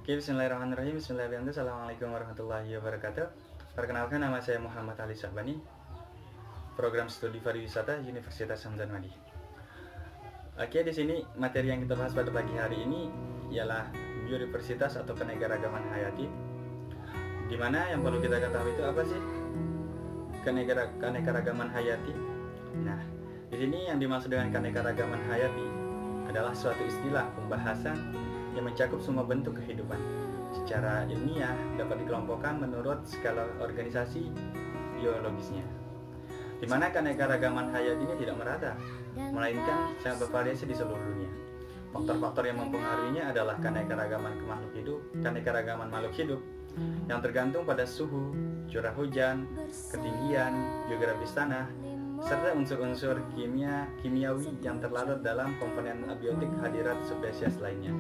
Oke, bismillahirrahmanirrahim. Bismillahirrahmanirrahim. Assalamualaikum warahmatullahi wabarakatuh. Perkenalkan, nama saya Muhammad Ali Syahbani, program studi pariwisata Universitas Hamzah Madi. Oke, di sini materi yang kita bahas pada pagi hari ini ialah biodiversitas atau keanekaragaman hayati. Di mana yang perlu kita ketahui itu apa sih keanekaragaman hayati? Nah, di sini yang dimaksud dengan keanekaragaman hayati adalah suatu istilah pembahasan yang mencakup semua bentuk kehidupan. Secara ilmiah dapat dikelompokkan menurut skala organisasi biologisnya, di mana keanekaragaman hayati ini tidak merata, melainkan sangat bervariasi di seluruh dunia. Faktor-faktor yang mempengaruhinya adalah keanekaragaman makhluk hidup yang tergantung pada suhu, curah hujan, ketinggian, geografis tanah, serta unsur-unsur kimiawi yang terlarut dalam komponen abiotik hadirat spesies lainnya.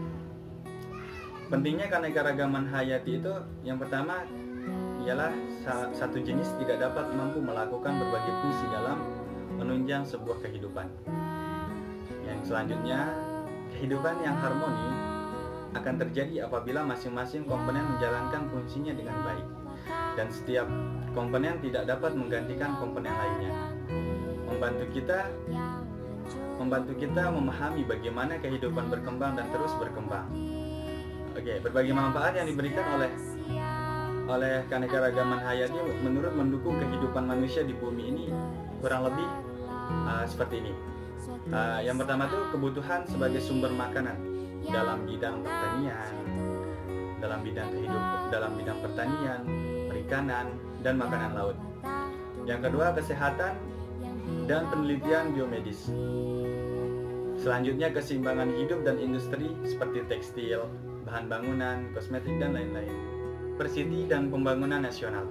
Pentingnya keanekaragaman hayati itu yang pertama ialah satu jenis tidak dapat mampu melakukan berbagai fungsi dalam menunjang sebuah kehidupan. Yang selanjutnya, kehidupan yang harmoni akan terjadi apabila masing-masing komponen menjalankan fungsinya dengan baik, dan setiap komponen tidak dapat menggantikan komponen lainnya. Membantu kita memahami bagaimana kehidupan berkembang dan terus berkembang. Oke, berbagai manfaat yang diberikan oleh keanekaragaman hayati menurut mendukung kehidupan manusia di bumi ini kurang lebih seperti ini. Yang pertama tuh kebutuhan sebagai sumber makanan dalam bidang pertanian, perikanan, dan makanan laut. Yang kedua, kesehatan dan penelitian biomedis. Selanjutnya, keseimbangan hidup dan industri seperti tekstil, bahan bangunan, kosmetik, dan lain-lain. Persiti dan pembangunan nasional.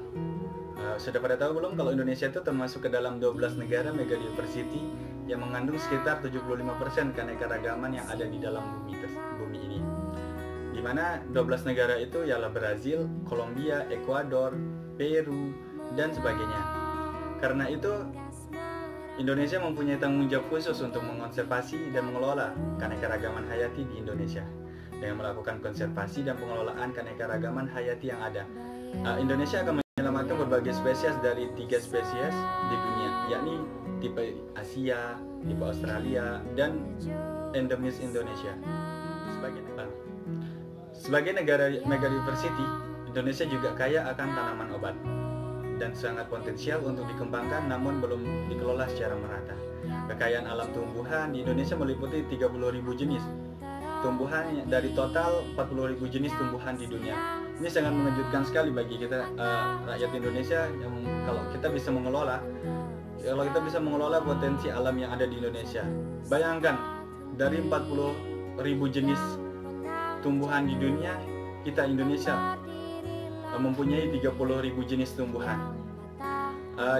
Sudah pada tahu belum kalau Indonesia itu termasuk ke dalam 12 negara megadiversity yang mengandung sekitar 75% keanekaragaman yang ada di dalam bumi ini. Di mana 12 negara itu ialah Brazil, Kolombia, Ekuador, Peru, dan sebagainya. Karena itu Indonesia mempunyai tanggung jawab khusus untuk mengonservasi dan mengelola keanekaragaman hayati di Indonesia dengan melakukan konservasi dan pengelolaan keanekaragaman hayati yang ada. Indonesia akan menyelamatkan berbagai spesies dari 3 spesies di dunia, yakni tipe Asia, tipe Australia, dan endemis Indonesia. Sebagai negara megadiversity, Indonesia juga kaya akan tanaman obat dan sangat potensial untuk dikembangkan, namun belum dikelola secara merata. Kekayaan alam tumbuhan di Indonesia meliputi 30.000 jenis tumbuhan dari total 40.000 jenis tumbuhan di dunia. Ini sangat mengejutkan sekali bagi kita rakyat Indonesia yang kalau kita bisa mengelola potensi alam yang ada di Indonesia. Bayangkan, dari 40.000 jenis tumbuhan di dunia, kita Indonesia mempunyai 30.000 jenis tumbuhan.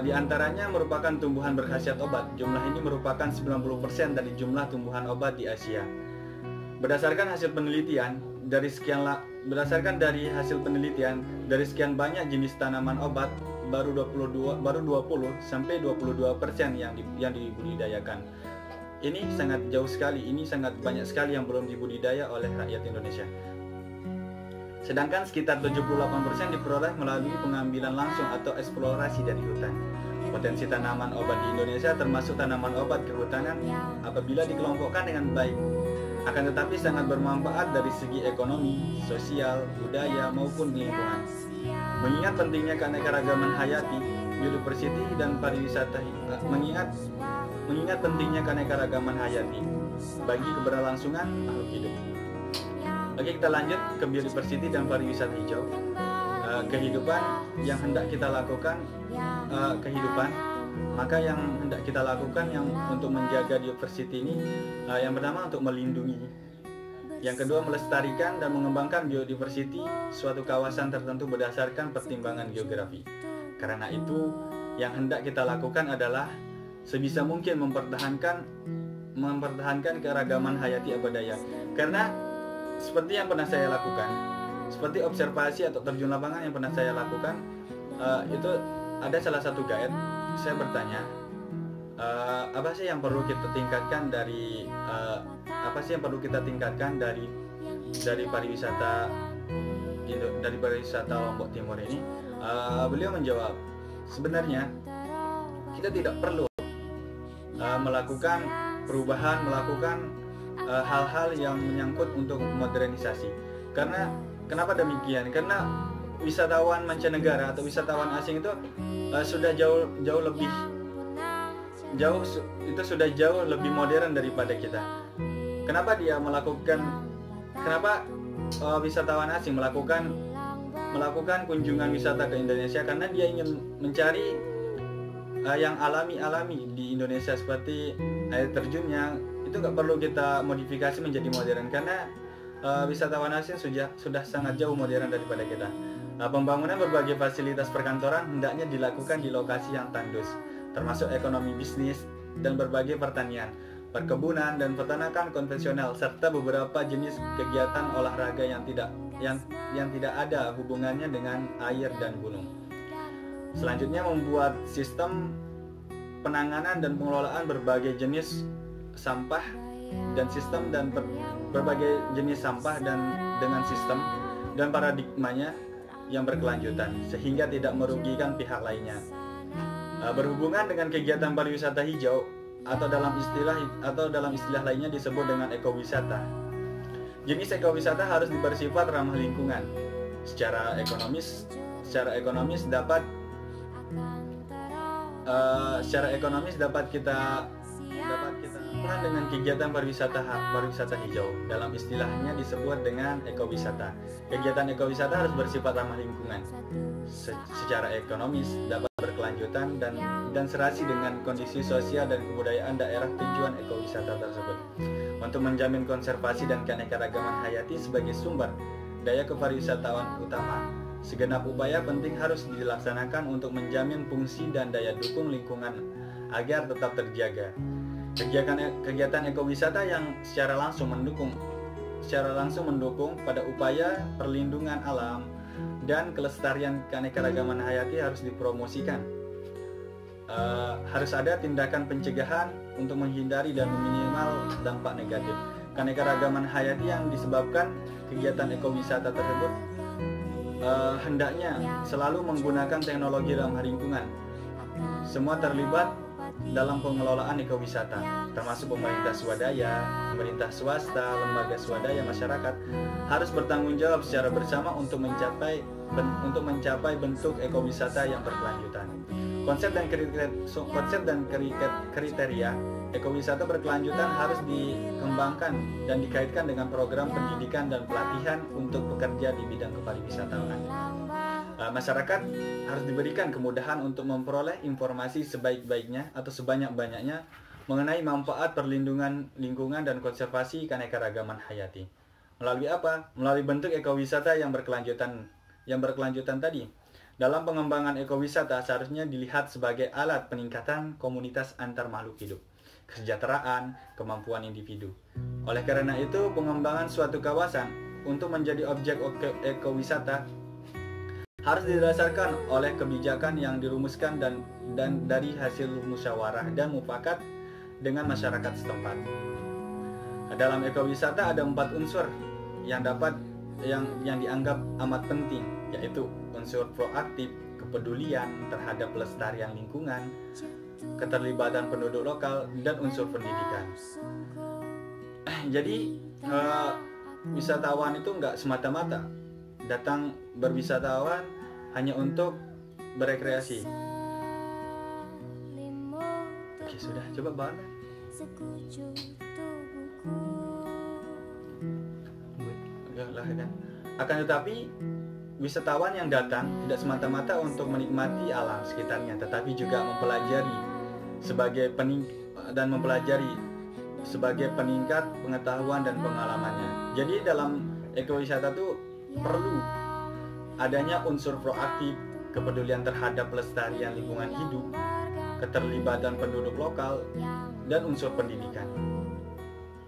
Di antaranya merupakan tumbuhan berkhasiat obat. Jumlah ini merupakan 90% dari jumlah tumbuhan obat di Asia. Berdasarkan hasil penelitian dari sekian banyak jenis tanaman obat, baru 20 sampai 22% yang dibudidayakan. Ini sangat jauh sekali, ini sangat banyak sekali yang belum dibudidaya oleh rakyat Indonesia. Sedangkan sekitar 78% diperoleh melalui pengambilan langsung atau eksplorasi dari hutan. Potensi tanaman obat di Indonesia termasuk tanaman obat kehutanan apabila dikelompokkan dengan baik. Akan tetapi sangat bermanfaat dari segi ekonomi, sosial, budaya, maupun lingkungan. Mengingat pentingnya keanekaragaman hayati, biodiversity, dan pariwisata, mengingat pentingnya keanekaragaman hayati bagi keberlangsungan makhluk hidup. Oke, kita lanjut ke biodiversity dan pariwisata hijau. Kehidupan yang hendak kita lakukan, maka yang hendak kita lakukan yang untuk menjaga diversity ini, yang pertama untuk melindungi, yang kedua melestarikan dan mengembangkan biodiversity suatu kawasan tertentu berdasarkan pertimbangan geografi. Karena itu yang hendak kita lakukan adalah sebisa mungkin mempertahankan keragaman hayati abadaya. Karena seperti yang pernah saya lakukan, seperti observasi atau terjun lapangan yang pernah saya lakukan, itu ada salah satu guide. Saya bertanya, apa sih yang perlu kita tingkatkan dari pariwisata dari pariwisata Lombok Timur ini, beliau menjawab, sebenarnya kita tidak perlu melakukan perubahan, melakukan hal-hal yang menyangkut untuk modernisasi. Karena kenapa demikian? Karena wisatawan mancanegara atau wisatawan asing itu sudah jauh lebih modern daripada kita. Kenapa wisatawan asing melakukan kunjungan wisata ke Indonesia? Karena dia ingin mencari yang alami di Indonesia, seperti air terjunnya. Itu nggak perlu kita modifikasi menjadi modern, karena wisatawan asing sudah sangat jauh modern daripada kita. Pembangunan berbagai fasilitas perkantoran hendaknya dilakukan di lokasi yang tandus, termasuk ekonomi bisnis dan berbagai pertanian, perkebunan dan peternakan konvensional, serta beberapa jenis kegiatan olahraga yang tidak ada hubungannya dengan air dan gunung. Selanjutnya, membuat sistem penanganan dan pengelolaan berbagai jenis sampah dan berbagai jenis sampah dengan sistem dan paradigmanya yang berkelanjutan sehingga tidak merugikan pihak lainnya. Berhubungan dengan kegiatan pariwisata hijau atau dalam istilah lainnya disebut dengan ekowisata. Jenis ekowisata harus bersifat ramah lingkungan. Secara ekonomis dapat kita lakukan dengan kegiatan pariwisata hijau. Dalam istilahnya disebut dengan ekowisata. Kegiatan ekowisata harus bersifat ramah lingkungan. Secara ekonomis dapat berkelanjutan dan serasi dengan kondisi sosial dan kebudayaan daerah tujuan ekowisata tersebut. Untuk menjamin konservasi dan keanekaragaman hayati sebagai sumber daya kepariwisataan utama, segenap upaya penting harus dilaksanakan untuk menjamin fungsi dan daya dukung lingkungan agar tetap terjaga. Kegiatan ekowisata yang secara langsung mendukung pada upaya perlindungan alam dan kelestarian keanekaragaman hayati harus dipromosikan. Harus ada tindakan pencegahan untuk menghindari dan meminimal dampak negatif keanekaragaman hayati yang disebabkan kegiatan ekowisata tersebut. Hendaknya selalu menggunakan teknologi ramah lingkungan. Semua terlibat dalam pengelolaan ekowisata, termasuk pemerintah swadaya, pemerintah swasta, lembaga swadaya, masyarakat harus bertanggung jawab secara bersama untuk mencapai bentuk ekowisata yang berkelanjutan. Konsep dan kriteria ekowisata berkelanjutan harus dikembangkan dan dikaitkan dengan program pendidikan dan pelatihan untuk pekerja di bidang kepariwisataan. Masyarakat harus diberikan kemudahan untuk memperoleh informasi sebaik-baiknya atau sebanyak-banyaknya mengenai manfaat perlindungan lingkungan dan konservasi keanekaragaman hayati. Melalui apa? Melalui bentuk ekowisata yang berkelanjutan tadi. Dalam pengembangan ekowisata seharusnya dilihat sebagai alat peningkatan komunitas antar makhluk hidup, kesejahteraan, kemampuan individu. Oleh karena itu, pengembangan suatu kawasan untuk menjadi objek ekowisata harus didasarkan oleh kebijakan yang dirumuskan dan dari hasil musyawarah dan mufakat dengan masyarakat setempat. Dalam ekowisata ada 4 unsur yang dianggap amat penting, yaitu unsur proaktif, kepedulian terhadap pelestarian lingkungan, keterlibatan penduduk lokal, dan unsur pendidikan. Jadi wisatawan itu nggak semata-mata datang berwisatawan hanya untuk berekreasi. Oke, sudah, coba banget. Kan? Akan tetapi wisatawan yang datang tidak semata-mata untuk menikmati alam sekitarnya, tetapi juga mempelajari sebagai peningkat pengetahuan dan pengalamannya. Jadi dalam ekowisata itu perlu adanya unsur proaktif, kepedulian terhadap pelestarian lingkungan hidup, keterlibatan penduduk lokal, dan unsur pendidikan.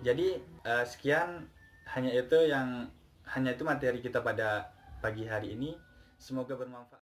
Jadi sekian, hanya itu materi kita pada pagi hari ini. Semoga bermanfaat.